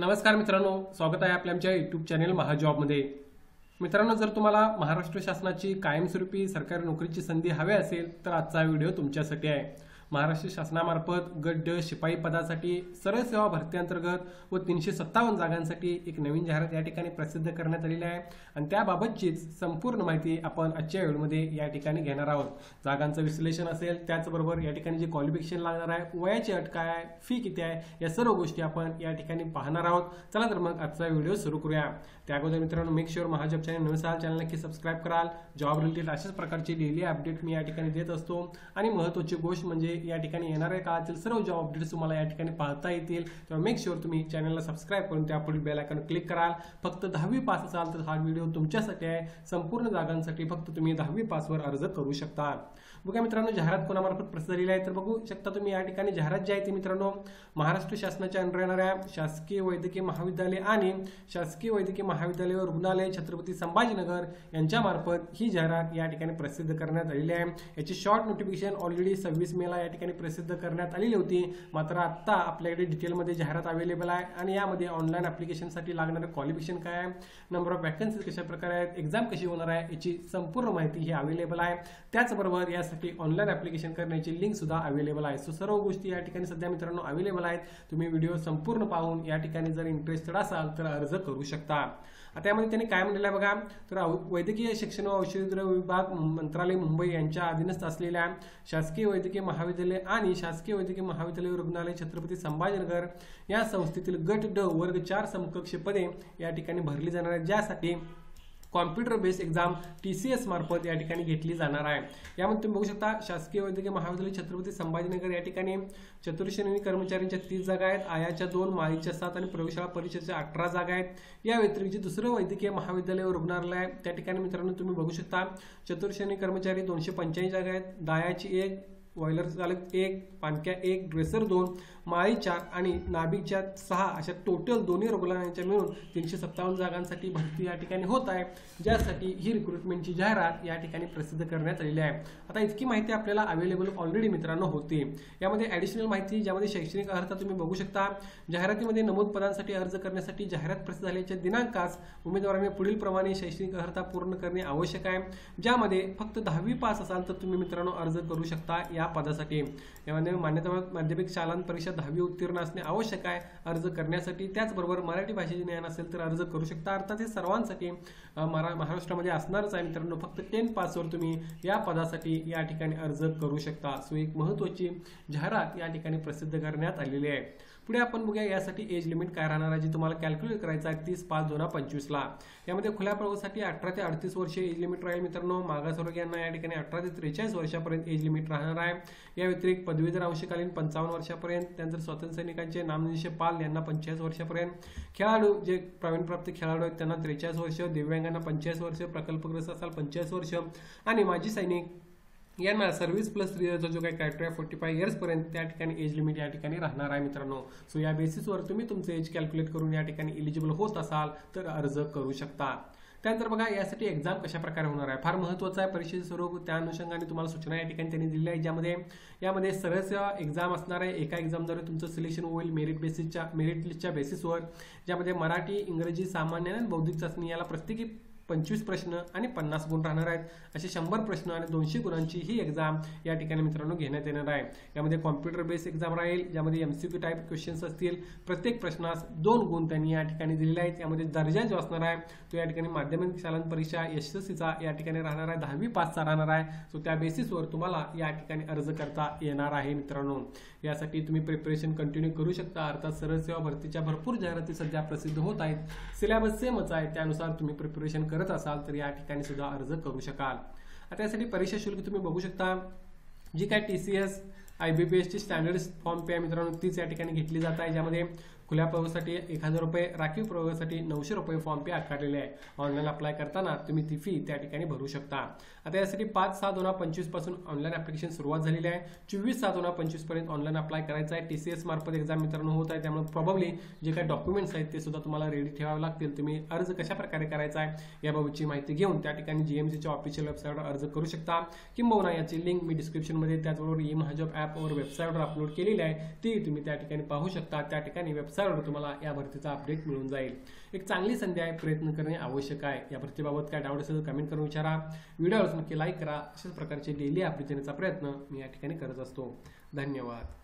नमस्कार मित्रांनो, स्वागत आहे आपल्या आमच्या यूट्यूब चॅनल महाजॉबमध्ये। मित्रांनो, जर तुम्हाला महाराष्ट्र शासनाची कायमस्वरूपी सरकारी नोकरीची संधी हवी असेल तर आजचा व्हिडिओ तुमच्यासाठी आहे। महाराष्ट्र शासनामार्फत गट ड शिपाई पदासाठी सरळ सेवा भरती अंतर्गत व 357 जागांसाठी एक नवीन जाहिरात या ठिकाणी प्रसिद्ध करण्यात आलेली आहे आणि त्याबाबतचीच संपूर्ण माहिती आपण आजच्या व्हिडिओमध्ये या ठिकाणी घेणार आहोत। जागांचं विश्लेषण असेल, त्याचबरोबर या ठिकाणी जे क्वालिफिकेशन लागणार आहे, वयाची अट काय आहे, फी किती आहे, या सर्व गोष्टी आपण या ठिकाणी पाहणार आहोत। चला तर मग आजचा व्हिडिओ सुरू करूया। त्या अगोदर मित्रांनो, मेक शुअर महाजॉब चॅनल नवीन असाल चॅनल नक्की सबस्क्राइब कराल। जॉब रिलेटेड अशाच प्रकारची डेली अपडेट मी या ठिकाणी देत असतो आणि महत्त्वाची गोष्ट म्हणजे या ठिकाणी येणाऱ्या काळातील सर्व जॉब अपडेट्स तुम्हाला या ठिकाणी पाहता येतील। तेव्हा मेक शुअर तुम्ही चॅनलला सबस्क्राइब करून त्यापुढील बेल आयकॉन क्लिक कराल। फक्त 10वी पास असाल तर हा व्हिडिओ तुमच्यासाठी आहे। संपूर्ण जागांसाठी फक्त तुम्ही 10वी पासवर अर्ज करू शकता। बघा मित्रांनो, जाहिरात कोणामार्फत प्रसिद्ध झालेली आहे तर बघू शकता तुम्ही या ठिकाणी जाहिरात जी आहे ती मित्रांनो महाराष्ट्र शासनाच्या अंडर येणाऱ्या शासकीय वैद्यकीय महाविद्यालय आणि शासकीय वैद्यकीय महाविद्यालय व रुग्णालय छत्रपती संभाजीनगर यांच्या मार्फत ही जाहिरात या ठिकाणी प्रसिद्ध करण्यात आलेली आहे। याची शॉर्ट नोटिफिकेशन ऑलरेडी 26 मेला या ठिकाणी प्रसिद्ध करण्यात आलेली होती, मात्र आता आपल्याकडे डिटेलमध्ये जाहिरात अवेलेबल आहे आणि यामध्ये ऑनलाईन ॲप्लिकेशनसाठी लागणारे क्वालिफिकेशन काय आहे, नंबर ऑफ वॅकन्सीज कशा प्रकारे आहेत, एक्झाम कशी होणार आहे याची संपूर्ण माहिती ही अवेलेबल आहे। त्याचबरोबर यासाठी ऑनलाईन ॲप्लिकेशन करण्याची लिंक सुद्धा अवेलेबल आहे। सो सर्व गोष्टी या ठिकाणी सध्या मित्रांनो अवेलेबल आहेत। तुम्ही व्हिडिओ संपूर्ण पाहून या ठिकाणी जर इंटरेस्टेड असाल तर अर्ज करू शकता। आता यामध्ये त्यांनी काय म्हणलेलं आहे बघा, तर वैद्यकीय शिक्षण व औषधद्रव्य विभाग मंत्रालय मुंबई यांच्या अधीनस्थ असलेल्या शासकीय वैद्यकीय महाविद्यालय आणि शासकीय वैद्यकीय महाविद्यालय रुग्णालय छत्रपती संभाजीनगर या संस्थेतील गट ड वर्ग 4 समकक्ष पदे या ठिकाणी भरली जाणार आहेत, ज्यासाठी कॉम्प्युटर बेस्ड एक्झाम TCS मार्फत या ठिकाणी घेतली जाणार आहे। यामध्ये तुम्ही बघू शकता शासकीय वैद्यकीय महाविद्यालय छत्रपती संभाजीनगर या ठिकाणी चतुर्श्रेणी कर्मचाऱ्यांच्या 30 जागा आहेत, आयाच्या 2, माळीच्या 7 आणि प्रयोगशाळा परिषदेच्या 18 जागा आहेत। या व्यतिरिक्त दुसरं वैद्यकीय महाविद्यालय व रुग्णालय त्या ठिकाणी मित्रांनो तुम्ही बघू शकता चतुर्श्रेणी कर्मचारी 285 जागा आहेत, दायाची 1, बॉयलर चालक 1, पाणक्या 1, ड्रेसर 2, माळी 4 आणि नाभिकच्या 6 अशा टोटल दोन्ही रुग्णालयांच्या मिळून 357 जागांसाठी भरती या ठिकाणी होत आहे, ज्यासाठी ही रिक्रुटमेंटची जाहिरात या ठिकाणी प्रसिद्ध करण्यात आलेली आहे। आता इतकी माहिती आपल्याला अवेलेबल ऑलरेडी मित्रांनो होती। यामध्ये ॲडिशनल माहिती ज्यामध्ये शैक्षणिक अर्हता तुम्ही बघू शकता। जाहिरातीमध्ये नमूद पदांसाठी अर्ज करण्यासाठी जाहिरात प्रसिद्ध झाल्याच्या दिनांकास उमेदवारांनी पुढील प्रमाणे शैक्षणिक अर्हता पूर्ण करणे आवश्यक आहे, ज्यामध्ये फक्त 10वी पास असाल तर तुम्ही मित्रांनो अर्ज करू शकता या पदासाठी। यामध्ये मान्यताप्राप्त माध्यमिक शालांत परीक्षा 10वी उत्तीर्ण असणे आवश्यक आहे अर्ज करण्यासाठी। त्याचबरोबर मराठी भाषेचे ज्ञान असेल तर अर्ज करू शकता। अर्थात हे सर्वांसाठी महाराष्ट्रामध्ये असणारच आहे मित्रांनो। फक्त 10 पासवर तुम्ही या पदासाठी या ठिकाणी अर्ज करू शकता। सो एक महत्त्वाची जाहिरात या ठिकाणी प्रसिद्ध करण्यात आलेली आहे। पुढे आपण बघूया यासाठी एज लिमिट काय राहणार आहे, जी तुम्हाला कॅल्क्युलेट करायचं आहे 30/5/2025 ला। यामध्ये खुल्या प्रवर्गासाठी 18 ते 38 वर्षे एज लिमिट राहील मित्रांनो। मागासवर्गीयांना या ठिकाणी 18 ते 43 वर्षापर्यंत एज लिमिट राहणार आहे। या व्यतिरिक्त पदवीधर अंशकालीन 55 वर्षापर्यंत, त्यानंतर स्वातंत्र्य सैनिकांचे नामनिर्देश पाल यांना 45 वर्षापर्यंत, खेळाडू जे प्रवीणप्राप्त खेळाडू आहेत त्यांना 43 वर्ष, दिव्यांगांना 45 वर्ष, प्रकल्पग्रस्त असाल 45 वर्ष आणि माजी सैनिक यांना सर्व्हिस प्लस 3 इयर्सचा जो काही क्रायटेरिया 45 इयर्स पर्यंत त्या ठिकाणी एज लिमिट या ठिकाणी राहणार आहे मित्रांनो। सो या बेसिसवर तुम्ही तुमचे एज कॅल्क्युलेट करून या ठिकाणी एलिजिबल होत असाल तर अर्ज करू शकता। त्यानंतर बघा यासाठी एक्झाम कशा प्रकारे होणार आहे, फार महत्त्वाचं आहे परीक्षेचे स्वरूप। त्या अनुषंगाने तुम्हाला सूचना या ठिकाणी त्यांनी दिल्या आहे, ज्यामध्ये यामध्ये सरळ सेवा एक्झाम असणार आहे। एका एक्झामद्वारे तुमचं सिलेक्शन होईल मेरिट लिस्टच्या बेसिसवर, ज्यामध्ये मराठी, इंग्रजी, सामान्य आणि बौद्धिक चाचणी याला प्रत्येकी 25 प्रश्न आणि 50 गुण राहणार आहेत। असे 100 प्रश्न आणि 200 गुणांची ही एक्झाम या ठिकाणी मित्रांनो घेण्यात येणार आहे। यामध्ये कॉम्प्युटर बेस्ड एक्झाम राहील, ज्यामध्ये MCQ टाईप क्वेश्चन्स असतील। प्रत्येक प्रश्नास 2 गुण त्यांनी या ठिकाणी दिलेले आहेत। यामध्ये दर्जा जो असणार आहे तो या ठिकाणी माध्यमिक शालांत परीक्षा SSCचा या ठिकाणी राहणार आहे, 10वी पासचा राहणार आहे। सो त्या बेसिसवर तुम्हाला या ठिकाणी अर्ज करता येणार आहे मित्रांनो। यासाठी तुम्ही प्रिपरेशन कंटिन्यू करू शकता। अर्थात सरळ सेवा भरतीच्या भरपूर जाहिराती सध्या प्रसिद्ध होत आहेत, सिलेबस सेमच आहे, त्यानुसार तुम्ही प्रिपरेशन करत असाल तर या ठिकाणी सुद्धा अर्ज करू शकाल। आता यासाठी परीक्षा शुल्क तुम्ही बघू शकता, जी काय TCS IBPS ची स्टँडर्ड फॉर्म पे मित्रांनो तीच या ठिकाणी घेतली जात आहे, ज्यामध्ये खुल्या प्रवर्गासाठी 1000 रुपये, राखीव प्रवर्गासाठी 900 रुपये फॉर्म पे आकारलेले आहे। ऑनलाईन अप्लाय करताना तुम्ही ती फी त्या ठिकाणी भरू शकता। आता यासाठी 5/6/2025 पासून ऑनलाईन ॲप्लिकेशन सुरुवात झालेली आहे। 24/6/2025 पर्यंत ऑनलाईन अप्लाय करायचं आहे। TCS मार्फत एक्झाम मित्रांनो होत आहे, त्यामुळे प्रॉब्ली जे काही डॉक्युमेंट्स आहेत ते सुद्धा तुम्हाला रेडी ठेवावे लागतील। तुम्ही अर्ज कशा प्रकारे करायचा आहे याबाबतची माहिती घेऊन त्या ठिकाणी GMCच्या ऑफिशियल वेबसाईटवर अर्ज करू शकता, किंबहुना याची लिंक मी डिस्क्रिप्शनमध्ये त्याचबरोबर महाजॉब ॲपवर वेबसाईटवर अपलोड केलेली आहे, ती तुम्ही त्या ठिकाणी पाहू शकता। त्या ठिकाणी वेबसाईट वेबसाईटवर तुम्हाला या भरतीचा अपडेट मिळून जाईल. एक चांगली संधी आहे, प्रयत्न करणे आवश्यक आहे. या भरतीबाबत काय डाऊट असेल तर कमेंट करून विचारा. व्हिडिओवर नक्की लाईक करा. अशाच प्रकारचे डेली अपडेट देण्याचा प्रयत्न मी या ठिकाणी करत असतो. धन्यवाद.